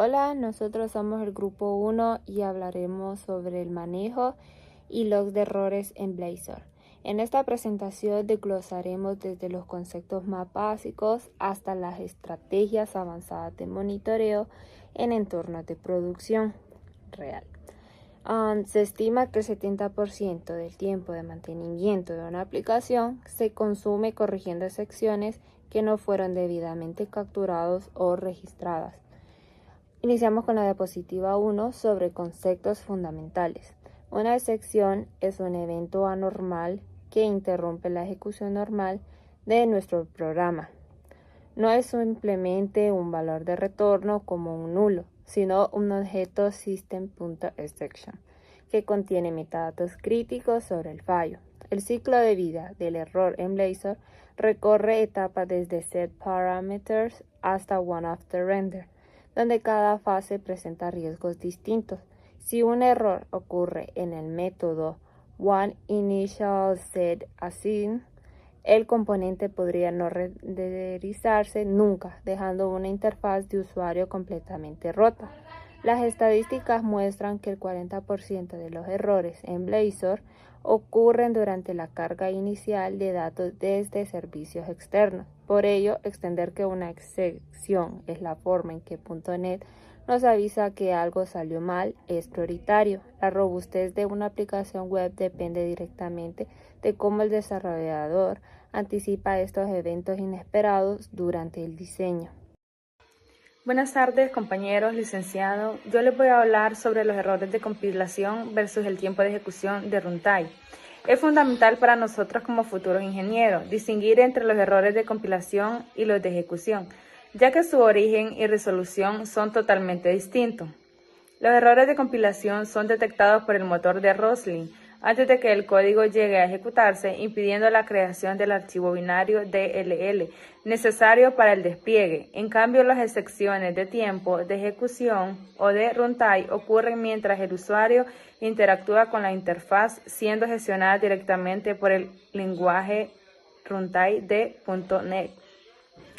Hola, nosotros somos el grupo 1 y hablaremos sobre el manejo y logs de errores en Blazor. En esta presentación desglosaremos desde los conceptos más básicos hasta las estrategias avanzadas de monitoreo en entornos de producción real. Se estima que el 70% del tiempo de mantenimiento de una aplicación se consume corrigiendo secciones que no fueron debidamente capturadas o registradas. Iniciamos con la diapositiva 1 sobre conceptos fundamentales. Una excepción es un evento anormal que interrumpe la ejecución normal de nuestro programa. No es simplemente un valor de retorno como un nulo, sino un objeto system.exception que contiene metadatos críticos sobre el fallo. El ciclo de vida del error en Blazor recorre etapas desde set parameters hasta one after render, donde cada fase presenta riesgos distintos. Si un error ocurre en el método onInitialSetAssign, el componente podría no renderizarse nunca, dejando una interfaz de usuario completamente rota. Las estadísticas muestran que el 40% de los errores en Blazor ocurren durante la carga inicial de datos desde servicios externos. Por ello, extender que una excepción es la forma en que .NET nos avisa que algo salió mal es prioritario. La robustez de una aplicación web depende directamente de cómo el desarrollador anticipa estos eventos inesperados durante el diseño. Buenas tardes, compañeros, licenciado. Yo les voy a hablar sobre los errores de compilación versus el tiempo de ejecución de runtime. Es fundamental para nosotros como futuros ingenieros distinguir entre los errores de compilación y los de ejecución, ya que su origen y resolución son totalmente distintos. Los errores de compilación son detectados por el motor de Roslyn antes de que el código llegue a ejecutarse, impidiendo la creación del archivo binario DLL necesario para el despliegue. En cambio, las excepciones de tiempo de ejecución o de runtime ocurren mientras el usuario interactúa con la interfaz, siendo gestionada directamente por el lenguaje runtime de .NET.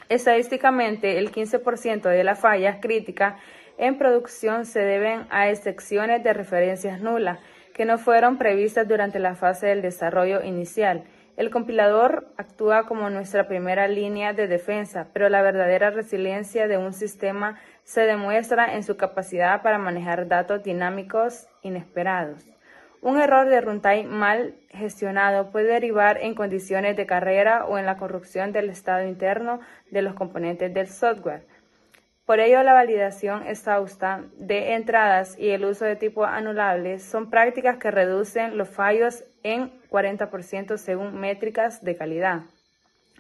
Estadísticamente, el 15% de las fallas críticas en producción se deben a excepciones de referencias nulas que no fueron previstas durante la fase del desarrollo inicial. El compilador actúa como nuestra primera línea de defensa, pero la verdadera resiliencia de un sistema se demuestra en su capacidad para manejar datos dinámicos inesperados. Un error de runtime mal gestionado puede derivar en condiciones de carrera o en la corrupción del estado interno de los componentes del software. Por ello, la validación exhausta de entradas y el uso de tipos anulables son prácticas que reducen los fallos en 40% según métricas de calidad.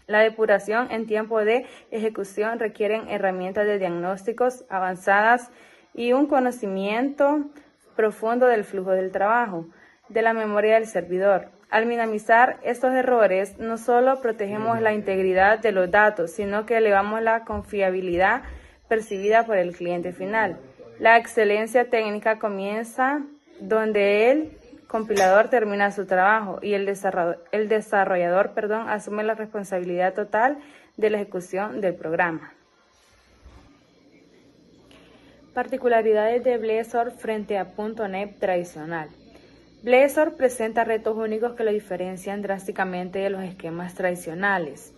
La depuración en tiempo de ejecución requieren herramientas de diagnósticos avanzadas y un conocimiento profundo del flujo del trabajo, de la memoria del servidor. Al minimizar estos errores, no solo protegemos la integridad de los datos, sino que elevamos la confiabilidad percibida por el cliente final. La excelencia técnica comienza donde el compilador termina su trabajo y el desarrollador asume la responsabilidad total de la ejecución del programa. Particularidades de Blazor frente a .NET tradicional. Blazor presenta retos únicos que lo diferencian drásticamente de los esquemas tradicionales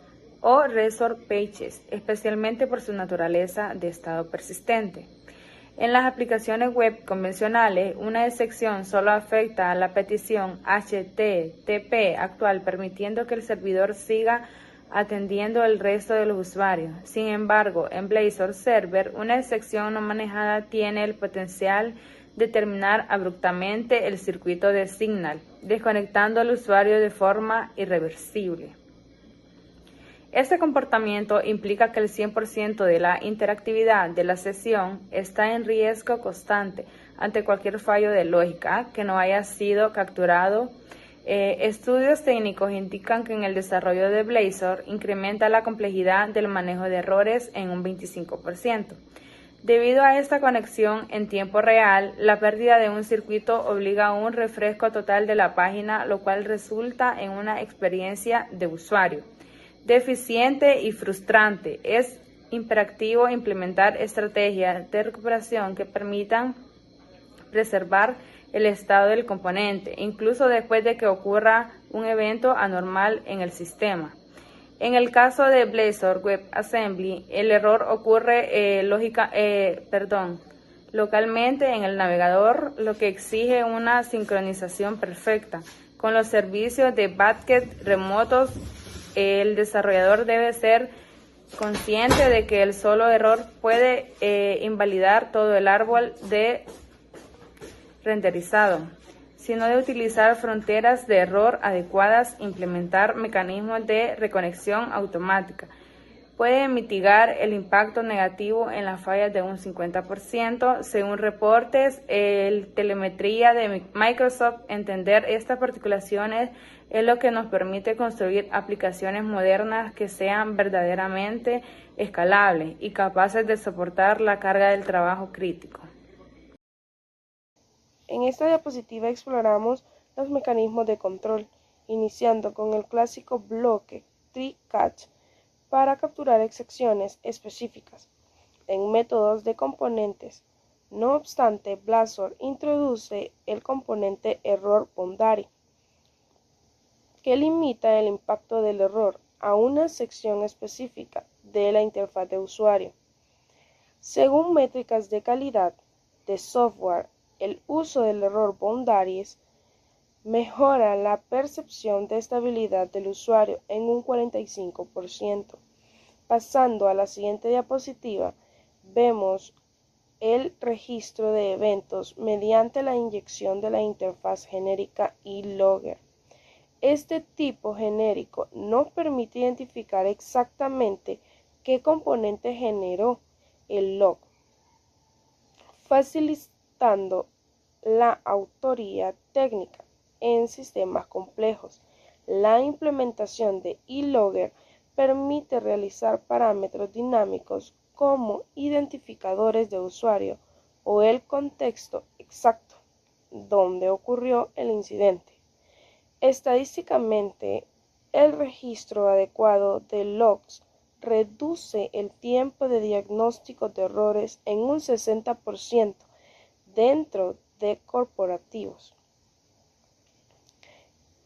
o resource pages, especialmente por su naturaleza de estado persistente. En las aplicaciones web convencionales, una excepción solo afecta a la petición HTTP actual, permitiendo que el servidor siga atendiendo el resto de los usuarios. Sin embargo, en Blazor Server, una excepción no manejada tiene el potencial de terminar abruptamente el circuito de Signal, desconectando al usuario de forma irreversible. Este comportamiento implica que el 100% de la interactividad de la sesión está en riesgo constante ante cualquier fallo de lógica que no haya sido capturado. Estudios técnicos indican que en el desarrollo de Blazor incrementa la complejidad del manejo de errores en un 25%. Debido a esta conexión en tiempo real, la pérdida de un circuito obliga a un refresco total de la página, lo cual resulta en una experiencia de usuario deficiente y frustrante. Es imperativo implementar estrategias de recuperación que permitan preservar el estado del componente, incluso después de que ocurra un evento anormal en el sistema. En el caso de Blazor WebAssembly, el error ocurre localmente en el navegador, lo que exige una sincronización perfecta. Con los servicios de backend remotos, el desarrollador debe ser consciente de que el solo error puede invalidar todo el árbol de renderizado, sino de utilizar fronteras de error adecuadas, implementar mecanismos de reconexión automática. Puede mitigar el impacto negativo en las fallas de un 50%. Según reportes, el telemetría de Microsoft, entender estas particulaciones es lo que nos permite construir aplicaciones modernas que sean verdaderamente escalables y capaces de soportar la carga del trabajo crítico. En esta diapositiva exploramos los mecanismos de control, iniciando con el clásico bloque try-catch para capturar excepciones específicas en métodos de componentes. No obstante, Blazor introduce el componente error boundary, que limita el impacto del error a una sección específica de la interfaz de usuario. Según métricas de calidad de software, el uso del error boundaries mejora la percepción de estabilidad del usuario en un 45%. Pasando a la siguiente diapositiva, vemos el registro de eventos mediante la inyección de la interfaz genérica eLogger. Este tipo genérico nos permite identificar exactamente qué componente generó el log, facilitando la autoría técnica en sistemas complejos. La implementación de eLogger permite realizar parámetros dinámicos como identificadores de usuario o el contexto exacto donde ocurrió el incidente. Estadísticamente, el registro adecuado de logs reduce el tiempo de diagnóstico de errores en un 60% dentro de corporativos.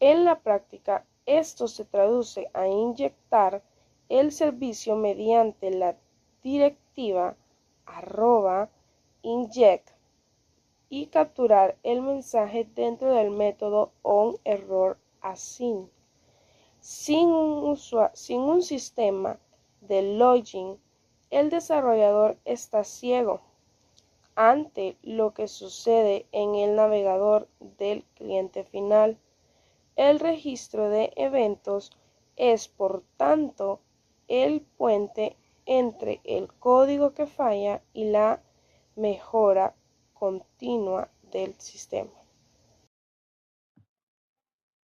En la práctica, esto se traduce a inyectar el servicio mediante la directiva @inject y capturar el mensaje dentro del método onErrorAssign. Sin un sistema de logging, el desarrollador está ciego ante lo que sucede en el navegador del cliente final. El registro de eventos es, por tanto, el puente entre el código que falla y la mejora continua del sistema.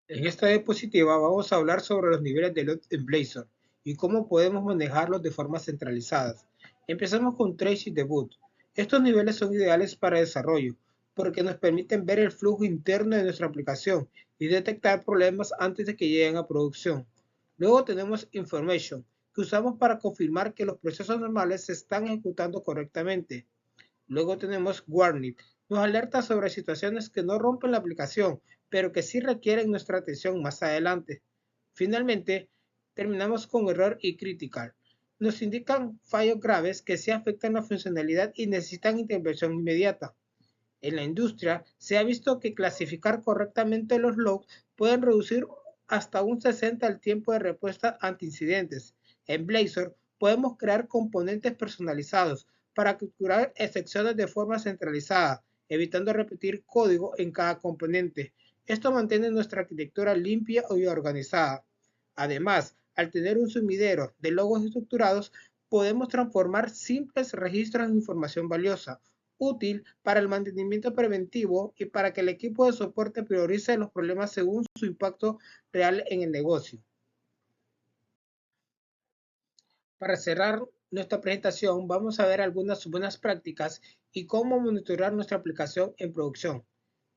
En esta diapositiva vamos a hablar sobre los niveles de load en Blazor y cómo podemos manejarlos de forma centralizada. Empezamos con Traces Debug. Estos niveles son ideales para desarrollo porque nos permiten ver el flujo interno de nuestra aplicación y detectar problemas antes de que lleguen a producción. Luego tenemos Information, que usamos para confirmar que los procesos normales se están ejecutando correctamente. Luego tenemos Warning, nos alerta sobre situaciones que no rompen la aplicación, pero que sí requieren nuestra atención más adelante. Finalmente, terminamos con Error y Critical. Nos indican fallos graves que sí afectan la funcionalidad y necesitan intervención inmediata. En la industria se ha visto que clasificar correctamente los logs pueden reducir hasta un 60% el tiempo de respuesta ante incidentes. En Blazor podemos crear componentes personalizados para capturar excepciones de forma centralizada, evitando repetir código en cada componente. Esto mantiene nuestra arquitectura limpia y organizada. Además, al tener un sumidero de logos estructurados, podemos transformar simples registros en información valiosa, útil para el mantenimiento preventivo y para que el equipo de soporte priorice los problemas según su impacto real en el negocio. Para cerrar nuestra presentación, vamos a ver algunas buenas prácticas y cómo monitorear nuestra aplicación en producción.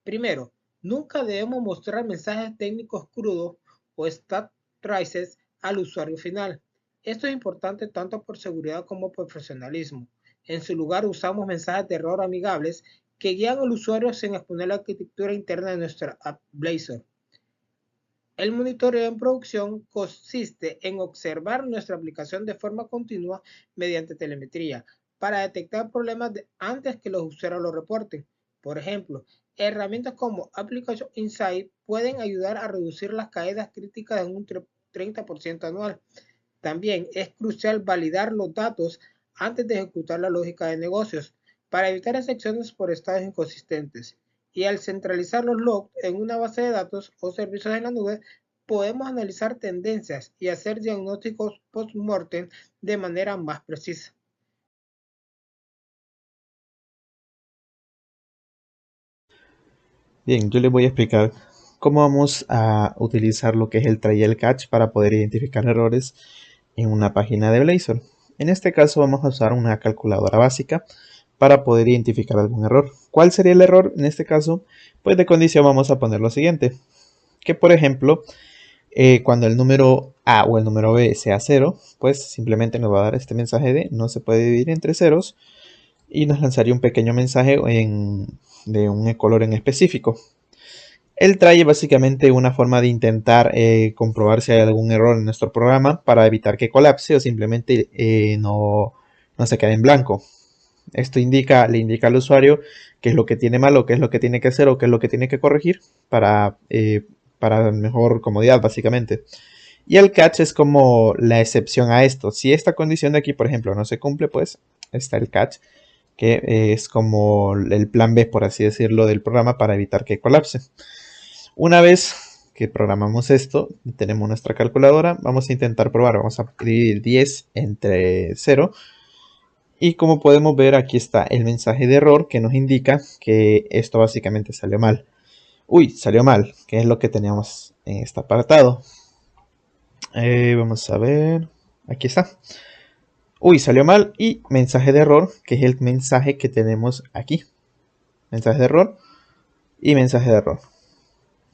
Primero, nunca debemos mostrar mensajes técnicos crudos o stat traces al usuario final. Esto es importante tanto por seguridad como por profesionalismo. En su lugar usamos mensajes de error amigables que guían al usuario sin exponer la arquitectura interna de nuestra app Blazor. El monitoreo en producción consiste en observar nuestra aplicación de forma continua mediante telemetría para detectar problemas antes que los usuarios los reporten. Por ejemplo, herramientas como Application Insight pueden ayudar a reducir las caídas críticas en un 30% anual. También es crucial validar los datos antes de ejecutar la lógica de negocios para evitar excepciones por estados inconsistentes. Y al centralizar los logs en una base de datos o servicios en la nube, podemos analizar tendencias y hacer diagnósticos post-mortem de manera más precisa. Bien, yo les voy a explicar cómo vamos a utilizar lo que es el try y el catch para poder identificar errores en una página de Blazor. En este caso vamos a usar una calculadora básica para poder identificar algún error. ¿Cuál sería el error? En este caso, pues de condición vamos a poner lo siguiente. Que por ejemplo, cuando el número A o el número B sea 0, pues simplemente nos va a dar este mensaje de no se puede dividir entre ceros y nos lanzaría un pequeño mensaje de un color en específico. El try es básicamente una forma de intentar comprobar si hay algún error en nuestro programa para evitar que colapse o simplemente no se quede en blanco. Esto le indica al usuario qué es lo que tiene mal o qué es lo que tiene que hacer o qué es lo que tiene que corregir para mejor comodidad básicamente. Y el catch es como la excepción a esto. Si esta condición de aquí, por ejemplo, no se cumple, pues está el catch, que es como el plan B, por así decirlo, del programa para evitar que colapse. Una vez que programamos esto, tenemos nuestra calculadora, vamos a intentar probar, vamos a dividir 10 entre 0. Y como podemos ver, aquí está el mensaje de error que nos indica que esto básicamente salió mal. Uy, salió mal, que es lo que teníamos en este apartado. Vamos a ver, aquí está. Uy, salió mal y mensaje de error, que es el mensaje que tenemos aquí. Mensaje de error y mensaje de error,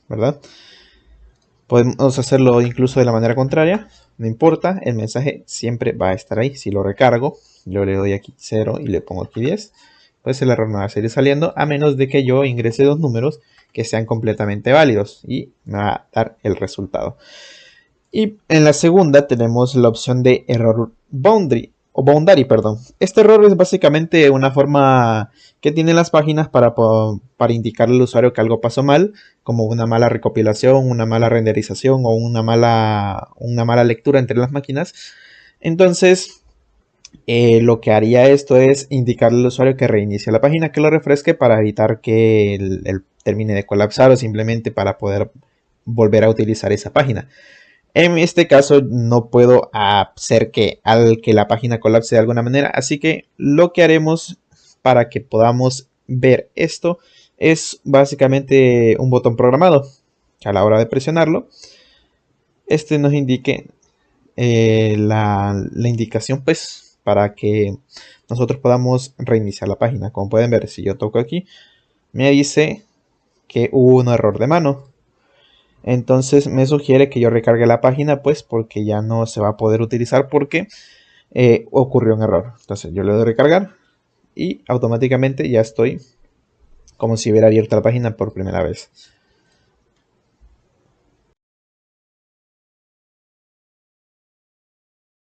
¿verdad? Podemos hacerlo incluso de la manera contraria, no importa, el mensaje siempre va a estar ahí. Si lo recargo, yo le doy aquí 0 y le pongo aquí 10, pues el error me va a seguir saliendo a menos de que yo ingrese dos números que sean completamente válidos y me va a dar el resultado. Y en la segunda tenemos la opción de error boundary. Este error es básicamente una forma que tienen las páginas para indicarle al usuario que algo pasó mal, como una mala recopilación, una mala renderización o una mala lectura entre las máquinas. Entonces, lo que haría esto es indicarle al usuario que reinicie la página, que lo refresque para evitar que él termine de colapsar o simplemente para poder volver a utilizar esa página. En este caso no puedo hacer que la página colapse de alguna manera, así que lo que haremos para que podamos ver esto es básicamente un botón programado. A la hora de presionarlo, este nos indique la indicación pues para que nosotros podamos reiniciar la página. Como pueden ver, si yo toco aquí, me dice que hubo un error de mano. Entonces me sugiere que yo recargue la página pues porque ya no se va a poder utilizar porque ocurrió un error. Entonces yo le doy a recargar y automáticamente ya estoy como si hubiera abierto la página por primera vez.